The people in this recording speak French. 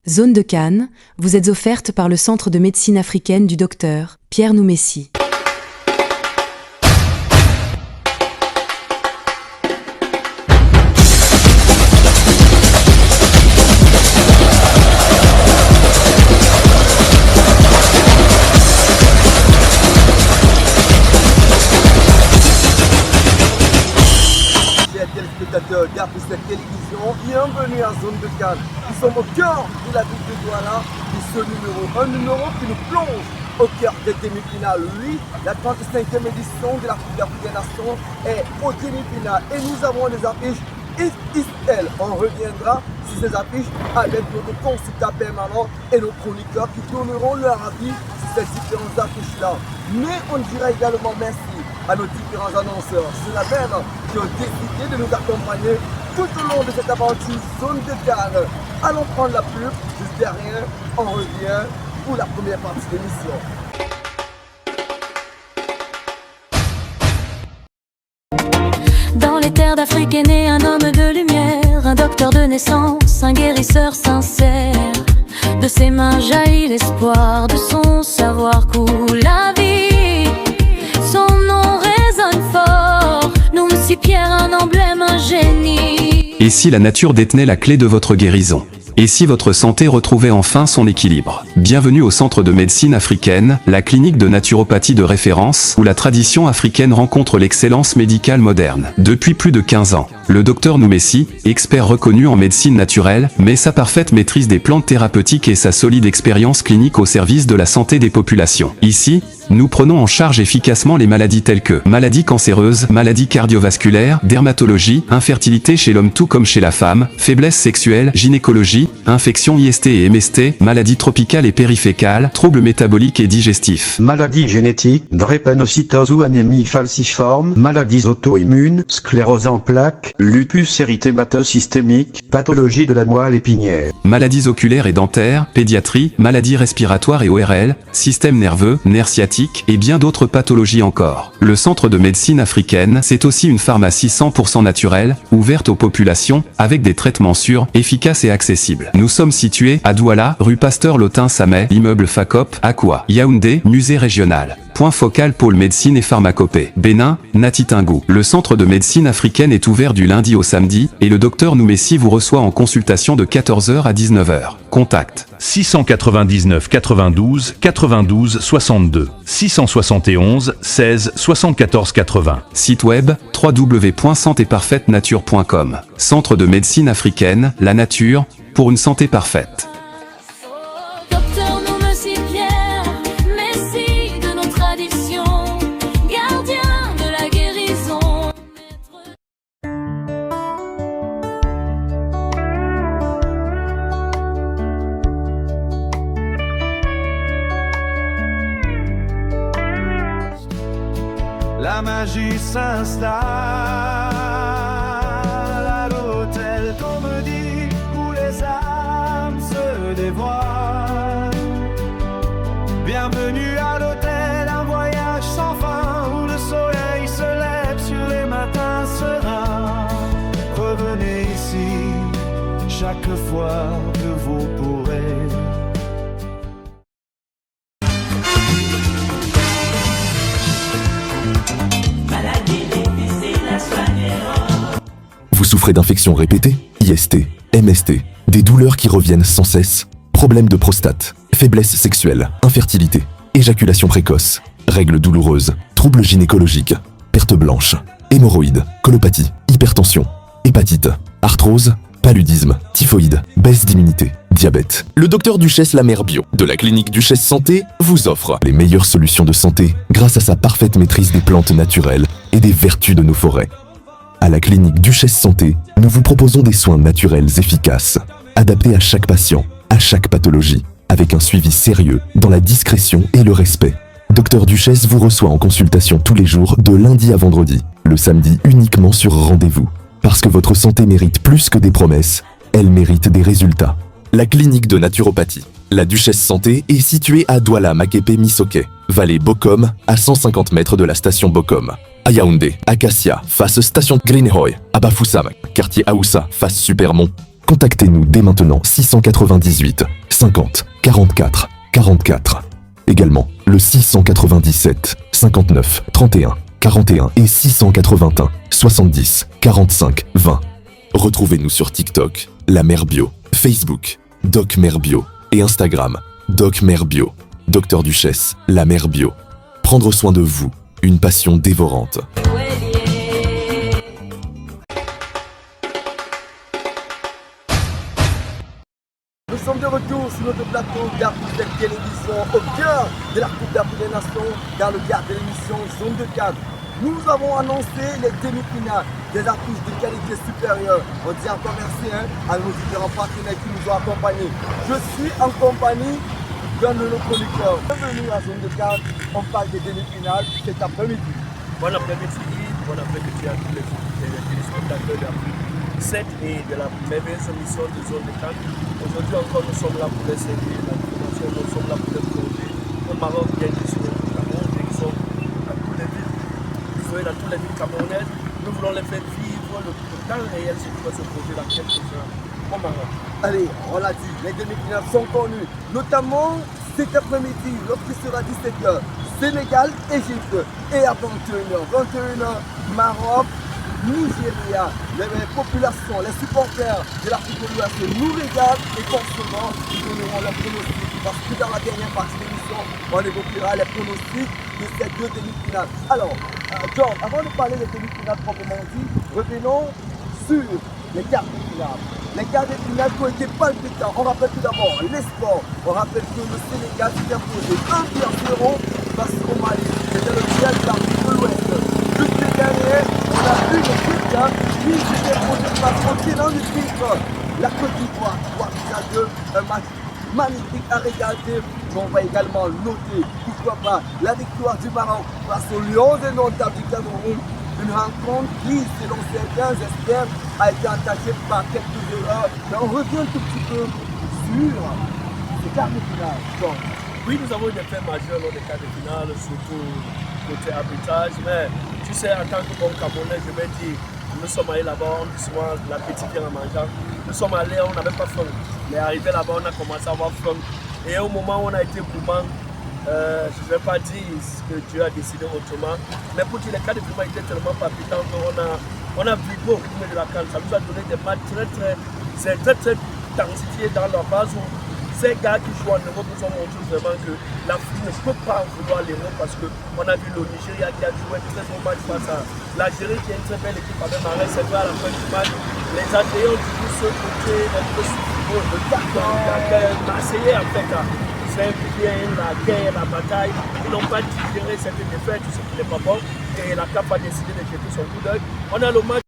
Zone de Cannes, vous êtes offerte par le Centre de médecine africaine du Dr Pierre Noumessi. Téléspectateurs d'Afrique Télévision, bienvenue à Zone de Cannes. Nous sommes au cœur de la ville de Douala et ce numéro, un numéro qui nous plonge au cœur des demi-finales. Oui, la 35e édition de la Coupe d'Afrique des Nations est aux demi-finales et nous avons des affiches XXL. On reviendra sur ces affiches avec notre consultant permanent et nos chroniqueurs qui donneront leur avis sur ces différentes affiches-là. Mais on dira également merci à nos différents annonceurs, ceux-là même qui ont décidé de nous accompagner tout au long de cette aventure Zone de Cannes. Allons prendre la pub, juste derrière, on revient pour la première partie de l'émission. Dans les terres d'Afrique est né un homme de lumière, un docteur de naissance, un guérisseur sincère. De ses mains jaillit l'espoir, de son savoir coule la vie. Son nom résonne fort, Noumessi Pierre, un emblème, un génie. Et si la nature détenait la clé de votre guérison? Et si votre santé retrouvait enfin son équilibre? Bienvenue au Centre de médecine africaine, la clinique de naturopathie de référence, où la tradition africaine rencontre l'excellence médicale moderne. Depuis plus de 15 ans, le Dr Noumessi, expert reconnu en médecine naturelle, met sa parfaite maîtrise des plantes thérapeutiques et sa solide expérience clinique au service de la santé des populations. Ici, nous prenons en charge efficacement les maladies telles que maladies cancéreuses, maladies cardiovasculaires, dermatologie, infertilité chez l'homme tout comme chez la femme, faiblesse sexuelle, gynécologie, infections IST et MST, maladies tropicales et périfécales, troubles métaboliques et digestifs. Maladies génétiques, drépanocytose ou anémie falciforme, maladies auto-immunes, sclérose en plaques, lupus érythémateux systémique, pathologie de la moelle épinière. Maladies oculaires et dentaires, pédiatrie, maladies respiratoires et ORL, système nerveux, nerfs sciatiques et bien d'autres pathologies encore. Le Centre de médecine africaine, c'est aussi une pharmacie 100% naturelle, ouverte aux populations, avec des traitements sûrs, efficaces et accessibles. Nous sommes situés à Douala, rue Pasteur Lotin Samet, immeuble Facop, Aqua, Yaoundé, musée régional. Point focal pôle médecine et pharmacopée. Bénin, Natitingou. Le Centre de médecine africaine est ouvert du lundi au samedi et le Dr Noumessi vous reçoit en consultation de 14h à 19h. Contact 699 92 92 62 671 16 74 80. Site web www.santéparfaitenature.com. Centre de médecine africaine, la nature, pour une santé parfaite. Docteur Noumessi Pierre, Messie de nos traditions, gardien de la guérison. La magie s'installe à l'hôtel Comédie où les âmes se dévoilent. Bienvenue à l'hôtel, un voyage sans fin où le soleil se lève sur les matins sereins. Revenez ici chaque fois que vous pourrez. Vous souffrez d'infections répétées, IST, MST, des douleurs qui reviennent sans cesse, problèmes de prostate, faiblesse sexuelle, infertilité, éjaculation précoce, règles douloureuses, troubles gynécologiques, perte blanche, hémorroïdes, colopathie, hypertension, hépatite, arthrose, paludisme, typhoïde, baisse d'immunité, diabète. Le docteur Duchesse la mère bio de la clinique Duchesse Santé vous offre les meilleures solutions de santé grâce à sa parfaite maîtrise des plantes naturelles et des vertus de nos forêts. À la clinique Duchesse Santé, nous vous proposons des soins naturels efficaces, adaptés à chaque patient, à chaque pathologie, avec un suivi sérieux, dans la discrétion et le respect. Docteur Duchesse vous reçoit en consultation tous les jours de lundi à vendredi, le samedi uniquement sur rendez-vous. Parce que votre santé mérite plus que des promesses, elle mérite des résultats. La clinique de naturopathie, la Duchesse Santé, est située à Douala Makepe Misoké, vallée Bokom, à 150 mètres de la station Bokom. À Yaoundé, Acacia, face station Greenhoy, à Bafoussam, quartier Aoussa, face Supermont. Contactez-nous dès maintenant 698 50 44 44. Également le 697 59 31 41 et 681 70 45 20. Retrouvez-nous sur TikTok, La Mère Bio, Facebook, Doc Mère Bio et Instagram, Doc Mère Bio. Docteur Duchesse, La Mère Bio. Prendre soin de vous, une passion dévorante. Nous sommes de retour sur notre plateau d'Artistes de télévision au cœur de la Coupe d'Afrique des Nations dans le cadre de l'émission Zone de Cadre. Nous avons annoncé les demi-finales des artistes de qualité supérieure. On dit encore merci à nos différents partenaires qui nous ont accompagnés. Je suis en compagnie d'un de nos producteurs. Bienvenue à Zone de Cadre, on parle des demi-finales cet après-midi. Bon après-midi, bon après-midi à tous les téléspectateurs d'Afrique 7 et de la merveilleuse émission de Zone de Cadre. Aujourd'hui encore, nous sommes là pour les servir la information, nous sommes là pour les plonger au Maroc, bien sûr, au Cameroun, qui sont à toutes les villes, dans toutes les villes camerounaises. Nous voulons les faire vivre le temps réel, ce qui va se produire dans quelques heures au Maroc. Allez, on l'a dit, les demi-finales sont connues, notamment cet après-midi, lorsqu'il sera 17h, Sénégal, Égypte, et à 21h, Maroc, Nigeria. Les populations, les supporters de l'Afrique de l'Ouest nous regardent et forcément nous donnerons leurs pronostics. Parce que dans la dernière partie de l'émission, on évoquera les pronostics de ces deux demi-finales. Alors, George, avant de parler des demi-finales proprement dit, revenons sur les quarts de finale. Les quarts de finale qui ont été palpitants. On rappelle tout d'abord les sports. On rappelle que le Sénégal s'est imposé 1-0 face au Mali. C'était le duel de l'Afrique de l'Ouest. Juste derrière, on a vu le Burkina qui s'est imposé face au tenant du titre. La Côte d'Ivoire, 3-2, un match magnifique à regarder. On va également noter, pourquoi pas, la victoire du Maroc face aux Lions indomptables du Cameroun. Une rencontre qui, selon certains experts, a été entachée par quelques erreurs. Mais on revient un tout petit peu sur les quarts de finale. Donc, oui, nous avons eu des faits majeurs lors des quarts de finale, surtout côté arbitrage. Mais tu sais, en tant que bon Camerounais, je vais dire, nous sommes allés là-bas, on dit souvent l'appétit vient en mangeant. Nous sommes allés, on n'avait pas faim. Mais arrivé là-bas, on a commencé à avoir faim. Et au moment où on a été gourmand, je ne vais pas dire que Dieu a décidé autrement, mais pour dire les cas de finale étaient tellement palpitants qu'on a vibré au rythme de la CAN. Ça nous a donné des matchs très densifiés dans leur base où ces gars qui jouent en Europe nous ont montré vraiment que l'Afrique ne peut pas en vouloir l'Europe parce qu'on a vu le Nigeria qui a joué un très bon match face à l'Algérie qui est une très belle équipe avec Marais. C'est vrai à la fin du match, les Algériens ont dû se côté un peu sur le carton, Marseillais en fait. C'est bien la guerre, la bataille. Ils n'ont pas digéré cette défaite, ce qui n'est pas bon. Et la CAF a décidé de jeter son coup d'œil. On a le match.